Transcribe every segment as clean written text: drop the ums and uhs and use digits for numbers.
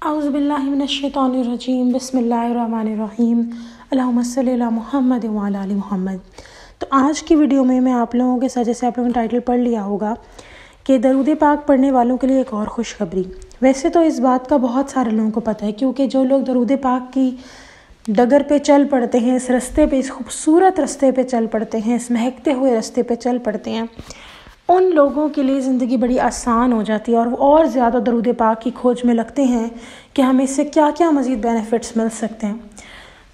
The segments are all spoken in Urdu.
اعوذ باللہ من الشیطان الرجیم بسم اللہ الرحمن الرحیم اللہم صلی علی محمد وعلی آل محمد۔ تو آج کی ویڈیو میں آپ لوگوں کے ساتھ، جیسے آپ لوگوں نے ٹائٹل پڑھ لیا ہوگا کہ درود پاک پڑھنے والوں کے لیے ایک اور خوشخبری۔ ویسے تو اس بات کا بہت سارے لوگوں کو پتہ ہے، کیونکہ جو لوگ درود پاک کی ڈگر پہ چل پڑتے ہیں، اس رستے پہ، اس خوبصورت رستے پہ چل پڑتے ہیں، اس مہکتے ہوئے رستے پہ چل پڑتے ہیں، ان لوگوں کے لیے زندگی بڑی آسان ہو جاتی ہے اور زیادہ درود پاک کی کھوج میں لگتے ہیں کہ ہمیں اس سے کیا کیا مزید بینیفٹس مل سکتے ہیں۔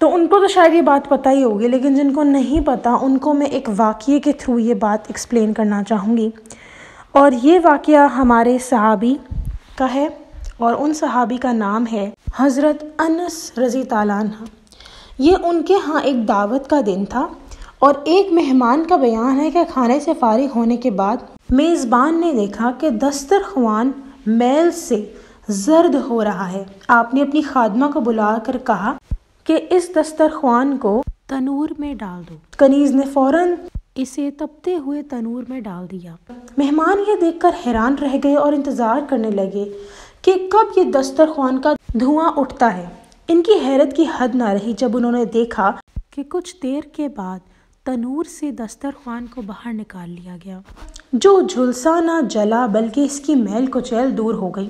تو ان کو تو شاید یہ بات پتہ ہی ہوگی، لیکن جن کو نہیں پتہ ان کو میں ایک واقعے کے تھرو یہ بات ایکسپلین کرنا چاہوں گی۔ اور یہ واقعہ ہمارے صحابی کا ہے، اور ان صحابی کا نام ہے حضرت انس رضی تعالیٰ عنہ۔ یہ ان کے ہاں ایک دعوت کا دن تھا، اور ایک مہمان کا بیان ہے کہ کھانے سے فارغ ہونے کے بعد میزبان نے دیکھا کہ دسترخوان میل سے زرد ہو رہا ہے۔ آپ نے اپنی خادمہ کو بلا کر کہا کہ اس دسترخوان کو تنور میں ڈال دو۔ کنیز نے فوراً اسے تپتے ہوئے تنور میں ڈال دیا۔ مہمان یہ دیکھ کر حیران رہ گئے اور انتظار کرنے لگے کہ کب یہ دسترخوان کا دھواں اٹھتا ہے۔ ان کی حیرت کی حد نہ رہی جب انہوں نے دیکھا کہ کچھ دیر کے بعد تنور سے دسترخوان کو باہر نکال لیا گیا، جو جھلسا نہ جلا بلکہ اس کی میل کچیل دور ہو گئی۔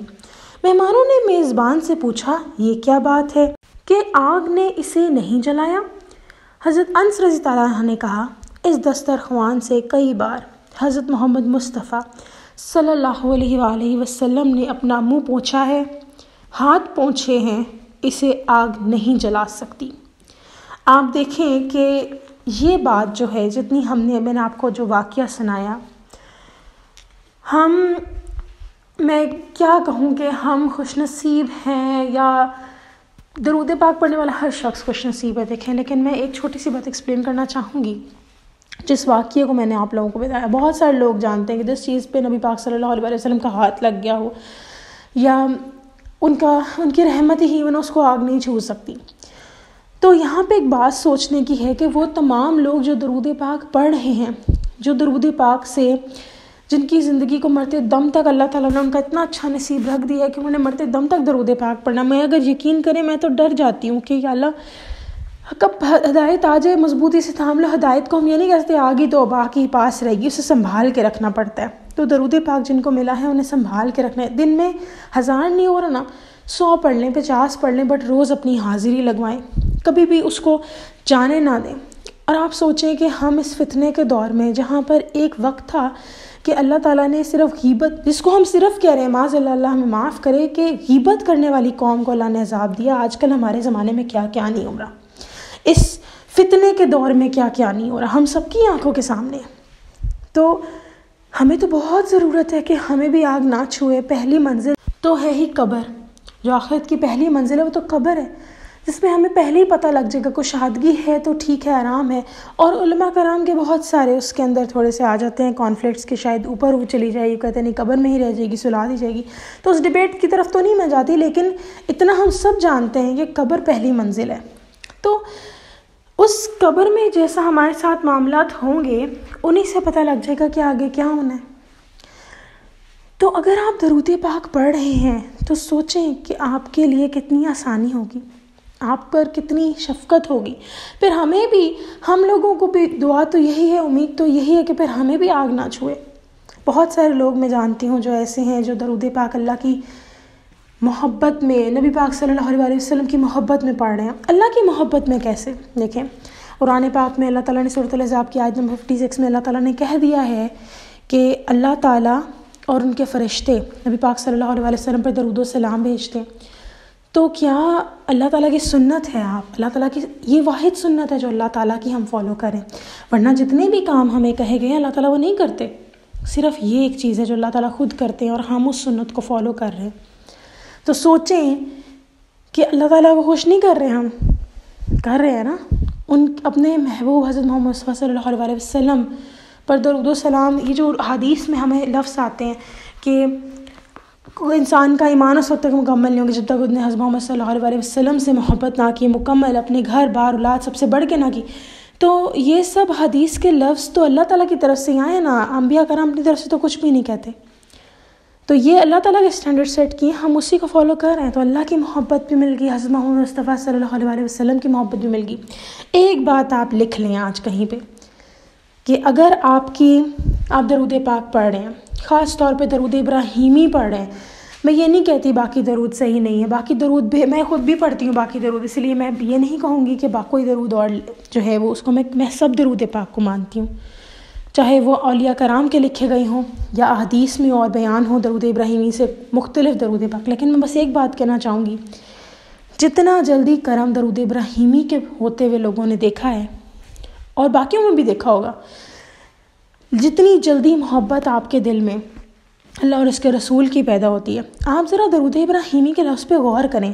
مہمانوں نے میزبان سے پوچھا، یہ کیا بات ہے کہ آگ نے اسے نہیں جلایا؟ حضرت انس رضی تعالیٰ عنہ نے کہا، اس دسترخوان سے کئی بار حضرت محمد مصطفیٰ صلی اللہ علیہ وآلہ وسلم نے اپنا منہ پوچھا ہے، ہاتھ پوچھے ہیں، اسے آگ نہیں جلا سکتی۔ آپ دیکھیں کہ یہ بات جو ہے، جتنی میں نے آپ کو جو واقعہ سنایا، میں کیا کہوں کہ ہم خوش نصیب ہیں، یا درود پاک پڑھنے والا ہر شخص خوش نصیب ہے۔ دیکھیں، لیکن میں ایک چھوٹی سی بات ایکسپلین کرنا چاہوں گی۔ جس واقعے کو میں نے آپ لوگوں کو بتایا، بہت سارے لوگ جانتے ہیں کہ جس چیز پہ نبی پاک صلی اللہ علیہ وسلم کا ہاتھ لگ گیا ہو، یا ان کی رحمت ہی اس کو آگ نہیں چھو سکتی۔ تو یہاں پہ ایک بات سوچنے کی ہے کہ وہ تمام لوگ جو درود پاک پڑھ رہے ہیں، جو درود پاک سے، جن کی زندگی کو مرتے دم تک اللہ تعالیٰ نے ان کا اتنا اچھا نصیب رکھ دیا ہے کہ انہوں نے مرتے دم تک درود پاک پڑھنا۔ میں اگر یقین کریں، میں تو ڈر جاتی ہوں کہ یا اللہ کب ہدایت آ جائے، مضبوطی سے تھام لو ہدایت کو۔ ہم یہ نہیں کہتے آگی تو باقی پاس رہے گی، اسے سنبھال کے رکھنا پڑتا ہے۔ تو درود پاک جن کو ملا ہے انہیں سنبھال کے رکھنا ہے۔ دن میں 1000 نہیں ہو رہا نا، 100 پڑھ لیں، 50 پڑھ لیں، بٹ روز اپنی حاضری لگوائیں، کبھی بھی اس کو جانے نہ دیں۔ اور آپ سوچیں کہ ہم اس فتنے کے دور میں، جہاں پر ایک وقت تھا کہ اللہ تعالیٰ نے صرف غیبت، جس کو ہم صرف کہہ رہے ہیں، معاذ اللہ ہمیں معاف کرے، کہ غیبت کرنے والی قوم کو اللہ نے عذاب دیا۔ آج کل ہمارے زمانے میں کیا کیا نہیں ہو رہا، اس فتنے کے دور میں کیا کیا نہیں ہو رہا، ہم سب کی آنکھوں کے سامنے ہے۔ تو ہمیں تو بہت ضرورت ہے کہ ہمیں بھی آگ نہ چھوئے۔ پہلی منزل تو ہے ہی قبر، جو آخرت کی پہلی منزل ہے وہ تو قبر ہے، جس میں ہمیں پہلے ہی پتہ لگ جائے گا۔ کوئی شادگی ہے تو ٹھیک ہے، آرام ہے، اور علماء کرام کے بہت سارے اس کے اندر تھوڑے سے آ جاتے ہیں کانفلکٹس کے، شاید اوپر وہ چلی جائے گی، کہتے ہیں نہیں قبر میں ہی رہ جائے گی، سلا دی جائے گی۔ تو اس ڈیبیٹ کی طرف تو نہیں میں جاتی، لیکن اتنا ہم سب جانتے ہیں کہ قبر پہلی منزل ہے۔ تو اس قبر میں جیسا ہمارے ساتھ معاملات ہوں گے، انہی سے پتہ لگ جائے گا کہ آگے کیا ہونا ہے۔ تو اگر آپ درود پاک پڑھ رہے ہیں تو سوچیں کہ آپ کے لیے کتنی آسانی ہوگی، آپ پر کتنی شفقت ہوگی۔ پھر ہمیں بھی، ہم لوگوں کو بھی دعا تو یہی ہے، امید تو یہی ہے کہ پھر ہمیں بھی آگ نہ چھوئے۔ بہت سارے لوگ میں جانتی ہوں جو ایسے ہیں جو درود پاک اللہ کی محبت میں، نبی پاک صلی اللہ علیہ وسلم کی محبت میں پڑھ رہے ہیں۔ اللہ کی محبت میں کیسے؟ دیکھیں، قرآن پاک میں اللہ تعالیٰ نے سورۃ الاحزاب کی آیت نمبر 56 میں اللہ تعالیٰ نے کہہ دیا ہے کہ اللہ تعالیٰ اور ان کے فرشتے نبی پاک صلی اللہ علیہ وسلم پر درود و سلام بھیجتے ہیں۔ تو کیا اللہ تعالیٰ کی سنت ہے، اللہ تعالیٰ کی یہ واحد سنت ہے جو اللہ تعالیٰ کی ہم فالو کریں؟ ورنہ جتنے بھی کام ہمیں کہے گئے ہیں اللہ تعالیٰ وہ نہیں کرتے، صرف یہ ایک چیز ہے جو اللہ تعالیٰ خود کرتے ہیں، اور ہم اس سنت کو فالو کر رہے ہیں۔ تو سوچیں کہ اللہ تعالیٰ کو خوش نہیں کر رہے، ہم کر رہے ہیں نا۔ اپنے محبوب حضرت محمد مصطفیٰ صلی اللہ علیہ وسلم پر درود و سلام، یہ جو حدیث میں ہمیں لفظ آتے ہیں کہ انسان کا ایمان اس وقت تک مکمل نہیں ہوگا جب تک اس نے حضرت محمد صلی اللہ علیہ وسلم سے محبت نہ کی، مکمل اپنے گھر بار اولاد سب سے بڑھ کے نہ کی۔ تو یہ سب حدیث کے لفظ تو اللہ تعالیٰ کی طرف سے آئے نا، انبیاء کرام اپنی طرف سے تو کچھ بھی نہیں کہتے۔ تو یہ اللہ تعالیٰ کے اسٹینڈرڈ سیٹ کیے، ہم اسی کو فالو کر رہے ہیں، تو اللہ کی محبت بھی مل گئی، حضرت محمد مصطفیٰ صلی اللہ علیہ وسلم کی محبت بھی مل گئی۔ ایک بات آپ لکھ لیں آج کہیں پہ کہ اگر آپ درود پاک پڑھ رہے ہیں، خاص طور پہ درود ابراہیمی پڑھ رہے ہیں، میں یہ نہیں کہتی باقی درود صحیح نہیں ہے، باقی درود بھی میں خود بھی پڑھتی ہوں باقی درود، اس لیے میں یہ نہیں کہوں گی کہ کوئی درود اور جو ہے وہ اس کو میں سب درود پاک کو مانتی ہوں، چاہے وہ اولیاء کرام کے لکھے گئے ہوں یا احادیث میں اور بیان ہوں درود ابراہیمی سے مختلف درود پاک۔ لیکن میں بس ایک بات کہنا چاہوں گی، جتنا جلدی کرم درود ابراہیمی کے ہوتے ہوئے لوگوں نے دیکھا ہے اور باقیوں میں بھی دیکھا ہوگا، جتنی جلدی محبت آپ کے دل میں اللہ اور اس کے رسول کی پیدا ہوتی ہے، آپ ذرا درود ابراہیمی کے لفظ پہ غور کریں۔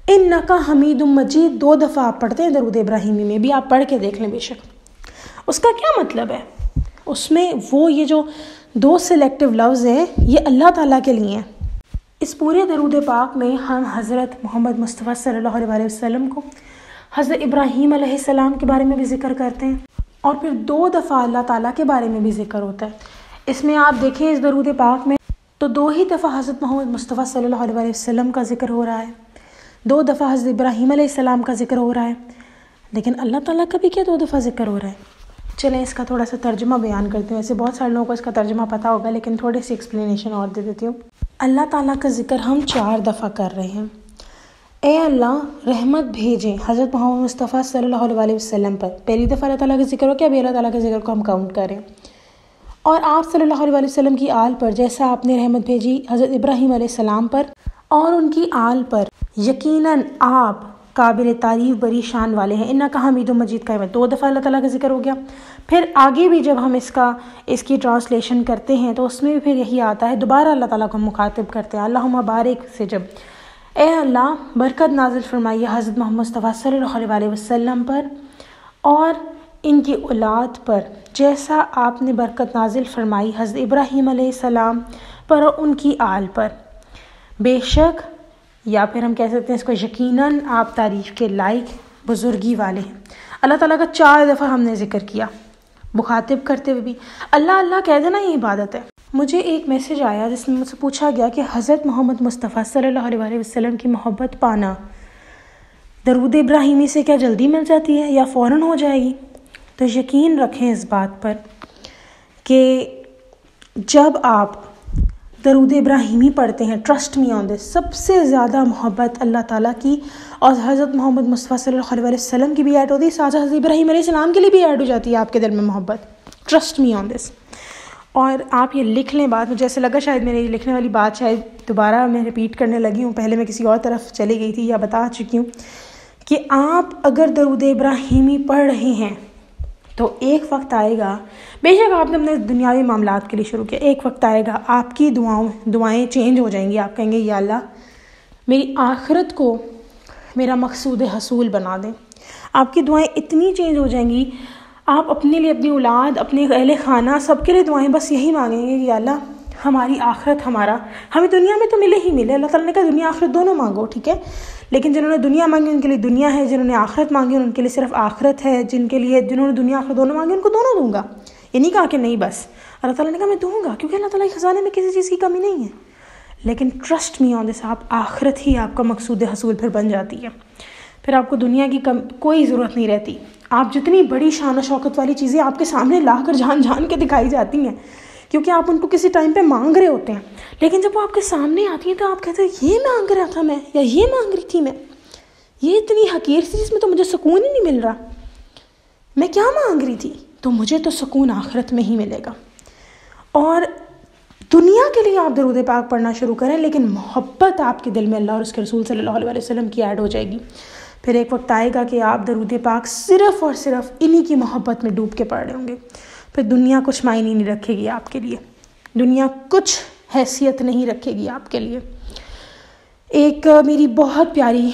انکا حمید مجید 2 دفعہ آپ پڑھتے ہیں درود ابراہیمی میں بھی، آپ پڑھ کے دیکھ لیں بے شک۔ اس کا کیا مطلب ہے؟ اس میں یہ جو 2 سلیکٹیو لفظ ہیں یہ اللہ تعالیٰ کے لیے ہیں۔ اس پورے درود پاک میں ہم حضرت محمد مصطفیٰ صلی اللہ علیہ وسلم کو، حضرت ابراہیم علیہ السلام کے بارے میں بھی ذکر کرتے ہیں، اور پھر 2 دفعہ اللہ تعالیٰ کے بارے میں بھی ذکر ہوتا ہے۔ اس میں آپ دیکھیں اس درود پاک میں تو 2 ہی دفعہ حضرت محمد مصطفیٰ صلی اللہ علیہ وسلم کا ذکر ہو رہا ہے، 2 دفعہ حضرت ابراہیم علیہ السلام کا ذکر ہو رہا ہے، لیکن اللہ تعالیٰ کا بھی کیا 2 دفعہ ذکر ہو رہا ہے؟ چلیں اس کا تھوڑا سا ترجمہ بیان کرتے ہیں، ویسے بہت سارے لوگوں کو اس کا ترجمہ پتہ ہوگا لیکن تھوڑی سی ایکسپلینیشن اور دے دیتی ہوں۔ اللہ تعالیٰ کا ذکر ہم 4 دفعہ کر رہے ہیں۔ اے اللہ رحمت بھیجیں حضرت محمد مصطفیٰ صلی اللہ علیہ وسلم پر، پہلی دفعہ اللہ تعالیٰ کا ذکر ہو کہ ابھی اللہ تعالیٰ کے ذکر کو ہم کاؤنٹ کریں، اور آپ صلی اللہ علیہ وسلم کی آل پر جیسا آپ نے رحمت بھیجی حضرت ابراہیم علیہ السلام پر اور ان کی آل پر، یقیناً آپ قابل تعریف بری شان والے ہیں۔ انکا حمید مجید کا 2 دفعہ اللہ تعالیٰ کا ذکر ہو گیا۔ پھر آگے بھی جب ہم اس کی ٹرانسلیشن کرتے ہیں تو اس میں بھی پھر یہی آتا ہے، دوبارہ اللہ تعالیٰ کو مخاطب کرتے ہیں، اللہم بارک سے جب اے اللہ برکت نازل فرمائیے حضرت محمد مصطفیٰ صلی اللہ علیہ وسلم پر اور ان کی اولاد پر جیسا آپ نے برکت نازل فرمائی حضرت ابراہیم علیہ السلام پر اور ان کی آل پر، بے شک، یا پھر ہم کہہ سکتے ہیں اس کو یقیناً آپ تعریف کے لائق بزرگی والے ہیں۔ اللہ تعالیٰ کا 4 دفعہ ہم نے ذکر کیا، مخاطب کرتے ہوئے بھی اللہ اللہ کہہ دینا یہ عبادت ہے۔ مجھے ایک میسج آیا جس میں مجھ سے پوچھا گیا کہ حضرت محمد مصطفیٰ صلی اللہ علیہ وسلم کی محبت پانا درود ابراہیمی سے کیا جلدی مل جاتی ہے یا فوراً ہو جائے گی؟ تو یقین رکھیں اس بات پر کہ جب آپ درود ابراہیمی پڑھتے ہیں، ٹرسٹ می آن دس، سب سے زیادہ محبت اللہ تعالیٰ کی اور حضرت محمد مصطفیٰ صلی اللہ علیہ وسلم کی بھی ایڈ ہوتی ہے، ساتھ حضرت ابراہیم علیہ السلام کے لیے بھی ایڈ ہو جاتی ہے آپ کے دل میں محبت، ٹرسٹ می آن دس۔ اور آپ یہ لکھ لیں بات، مجھے ایسے لگا شاید میرے لکھنے والی بات شاید دوبارہ میں ریپیٹ کرنے لگی ہوں، پہلے میں کسی اور طرف چلی گئی تھی یا بتا چکی ہوں کہ آپ اگر درود ابراہیمی پڑھ رہے ہیں تو ایک وقت آئے گا، بے شک آپ نے اپنے دنیاوی معاملات کے لیے شروع کیا، ایک وقت آئے گا آپ کی دعائیں چینج ہو جائیں گی، آپ کہیں گے یا اللہ میری آخرت کو میرا مقصود حصول بنا دیں۔ آپ کی دعائیں اتنی چینج ہو جائیں گی، آپ اپنے لیے، اپنی اولاد، اپنے اہل خانہ سب کے لیے دعائیں بس یہی مانگیں گے کہ یا اللہ ہماری آخرت ہمیں دنیا میں تو ملے ہی ملے۔ اللہ تعالیٰ نے کہا دنیا آخرت دونوں مانگو، ٹھیک ہے، لیکن جنہوں نے دنیا مانگی ان کے لیے دنیا ہے، جنہوں نے آخرت مانگی ان کے لیے صرف آخرت ہے، جنہوں نے دنیا آخرت دونوں مانگی ان کو دونوں دوں گا۔ یہ نہیں کہا کہ نہیں بس، اللہ تعالیٰ نے کہا میں دوں گا، کیونکہ اللہ تعالیٰ کے خزانے میں کسی چیز کی کمی نہیں ہے، لیکن ٹرسٹ می آن دس، آپ آخرت ہی آپ کا مقصود حصول پھر بن جاتی ہے، پھر آپ کو دنیا کی کوئی ضرورت نہیں رہتی۔ آپ جتنی بڑی شان و شوکت والی چیزیں آپ کے سامنے لا کر جان جان کے دکھائی جاتی ہیں کیونکہ آپ ان کو کسی ٹائم پہ مانگ رہے ہوتے ہیں، لیکن جب وہ آپ کے سامنے آتی ہیں تو آپ کہتے ہیں یہ مانگ رہا تھا میں، یا یہ مانگ رہی تھی میں، یہ اتنی حقیر سی جس میں تو مجھے سکون ہی نہیں مل رہا، میں کیا مانگ رہی تھی؟ تو مجھے تو سکون آخرت میں ہی ملے گا۔ اور دنیا کے لیے آپ درود پاک پڑھنا شروع کریں، لیکن محبت آپ کے دل میں اللہ اور اس کے رسول صلی اللہ علیہ وسلم کی ایڈ ہو جائے گی۔ پھر ایک وقت آئے گا کہ آپ درود پاک صرف اور صرف انہی کی محبت میں ڈوب کے پڑھ رہے ہوں گے، پھر دنیا کچھ معنی نہیں رکھے گی آپ کے لیے، دنیا کچھ حیثیت نہیں رکھے گی آپ کے لیے۔ ایک میری بہت پیاری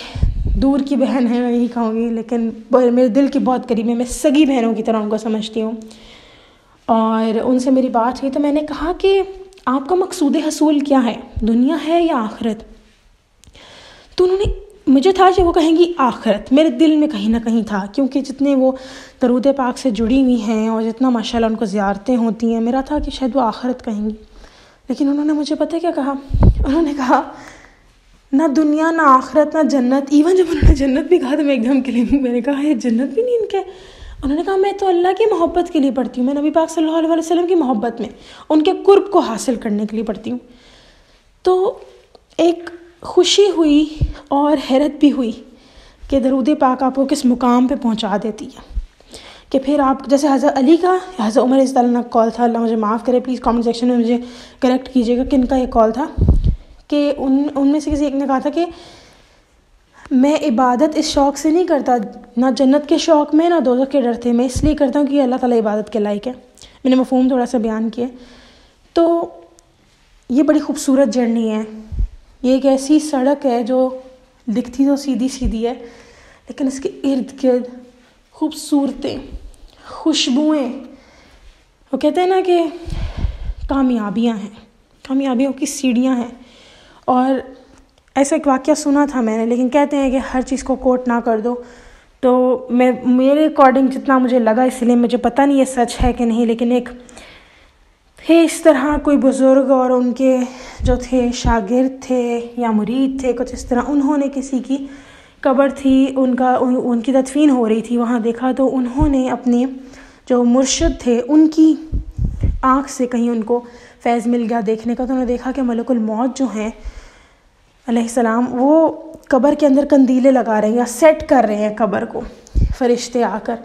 دور کی بہن ہے، میں یہی کہوں گی، لیکن میرے دل کی بہت قریب ہے، میں سگی بہنوں کی طرح ان کو سمجھتی ہوں، اور ان سے میری بات ہوئی تو میں نے کہا کہ آپ کا مقصود حصول کیا ہے، دنیا ہے یا آخرت؟ تو انہوں نے، مجھے تھا کہ وہ کہیں گی آخرت، میرے دل میں کہیں نہ کہیں تھا، کیونکہ جتنے وہ درود پاک سے جڑی ہوئی ہیں اور جتنا ماشاءاللہ ان کو زیارتیں ہوتی ہیں، میرا تھا کہ شاید وہ آخرت کہیں گی، لیکن انہوں نے مجھے پتہ کیا کہا؟ انہوں نے کہا نہ دنیا نہ آخرت نہ جنت. ایون جب انہوں نے جنت بھی کہا تو میں ایک دم کے لیے میں نے کہا یہ جنت بھی نہیں ان کے. انہوں نے کہا میں تو اللہ کی محبت کے لیے پڑھتی ہوں, میں نبی پاک صلی اللہ علیہ وسلم کی محبت میں, ان کے قرب کو حاصل کرنے کے لیے پڑھتی ہوں. تو ایک خوشی ہوئی اور حیرت بھی ہوئی کہ درود پاک آپ کو کس مقام پہ پہنچا دیتی ہے. کہ پھر آپ جیسے حضرت علی کا یا حضرت عمر رضی اللہ عنہ کا کال تھا, اللہ مجھے معاف کرے پلیز کامنٹ سیکشن میں مجھے کریکٹ کیجیے گا کن کا یہ کال تھا, کہ ان میں سے کسی ایک نے کہا تھا کہ میں عبادت اس شوق سے نہیں کرتا, نہ جنت کے شوق میں نہ دوزخ کے ڈر سے, میں اس لیے کرتا ہوں کہ اللہ تعالیٰ عبادت کے لائق ہے. میں نے مفہوم تھوڑا سا بیان کیا. تو یہ بڑی خوبصورت جرنی ہے, یہ ایک ایسی سڑک ہے جو دکھتی تو سیدھی سیدھی ہے لیکن اس کے ارد گرد خوبصورتیں, خوشبوئیں, وہ کہتے ہیں نا کہ کامیابیاں ہیں, کامیابیوں کی سیڑھیاں ہیں. اور ایسا ایک واقعہ سنا تھا میں نے, لیکن کہتے ہیں کہ ہر چیز کو کوٹ نہ کر دو, تو میرے اکارڈنگ جتنا مجھے لگا, اس لیے مجھے پتہ نہیں یہ سچ ہے کہ نہیں, لیکن ایک تھے اس طرح کوئی بزرگ اور ان کے جو تھے شاگرد تھے یا مرید تھے کچھ اس طرح, انہوں نے کسی کی قبر تھی, ان کی تدفین ہو رہی تھی, وہاں دیکھا تو انہوں نے اپنے جو مرشد تھے ان کی آنکھ سے کہیں ان کو فیض مل گیا دیکھنے کا. تو انہوں نے دیکھا کہ ملک الموت جو ہیں علیہ السلام وہ قبر کے اندر کندیلیں لگا رہے ہیں یا سیٹ کر رہے ہیں قبر کو, فرشتے آ کر.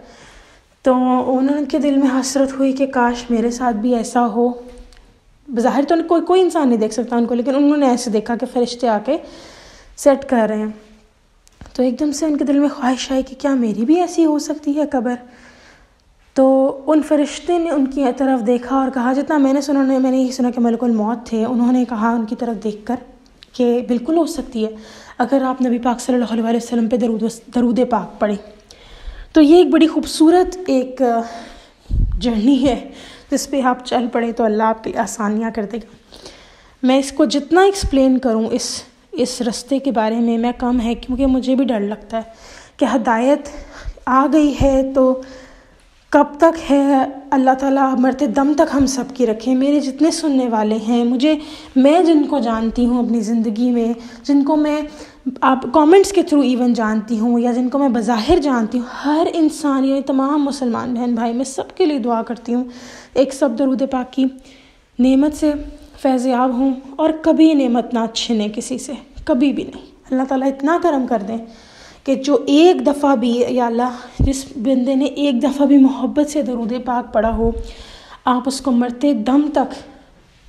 تو انہوں کے دل میں حسرت ہوئی کہ کاش میرے ساتھ بھی ایسا ہو. بظاہر تو کوئی انسان نہیں دیکھ سکتا ان کو, لیکن انہوں نے ایسے دیکھا کہ فرشتے آ کے سیٹ کر رہے ہیں. تو ایک دم سے ان کے دل میں خواہش آئی کہ کیا میری بھی ایسی ہو سکتی ہے قبر. تو ان فرشتے نے ان کی طرف دیکھا اور کہا, جتنا میں نے سنا, میں نے یہی سنا کہ ملک الموت تھے, انہوں نے کہا ان کی طرف دیکھ کر کہ بالکل ہو سکتی ہے اگر آپ نبی پاک صلی اللہ علیہ وسلم پہ درود پاک پڑھیں. تو یہ ایک بڑی خوبصورت ایک جرنی ہے جس پہ آپ چل پڑے تو اللہ آپ کے لیے آسانیاں کر دے گا. میں اس کو جتنا ایکسپلین کروں اس رستے کے بارے میں کم ہے, کیونکہ مجھے بھی ڈر لگتا ہے کہ ہدایت آ گئی ہے تو کب تک ہے. اللہ تعالیٰ مرتے دم تک ہم سب کی رکھیں. میرے جتنے سننے والے ہیں, میں جن کو جانتی ہوں اپنی زندگی میں, جن کو میں آپ کامنٹس کے تھرو ایون جانتی ہوں یا جن کو میں بظاہر جانتی ہوں, ہر انسان یا تمام مسلمان بہن بھائی, میں سب کے لیے دعا کرتی ہوں ایک سب درود پاک کی نعمت سے فیض یاب ہوں اور کبھی نعمت نہ چھنے کسی سے, کبھی بھی نہیں. اللہ تعالیٰ اتنا کرم کر دیں کہ جو ایک دفعہ بھی, یا اللہ جس بندے نے ایک دفعہ بھی محبت سے درود پاک پڑھا ہو, آپ اس کو مرتے دم تک,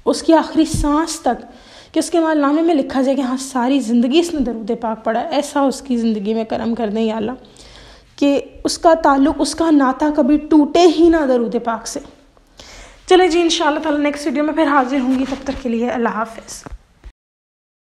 اس کی آخری سانس تک, کہ اس کے مال نامے میں لکھا جائے کہ ہاں ساری زندگی اس نے درود پاک پڑھا, ایسا اس کی زندگی میں کرم کر دیں یا اللہ کہ اس کا تعلق, اس کا ناطہ کبھی ٹوٹے ہی نہ درود پاک سے. چلے جی, انشاءاللہ تعالی نیکسٹ ویڈیو میں پھر حاضر ہوں گی, تب تک کے لیے اللہ حافظ.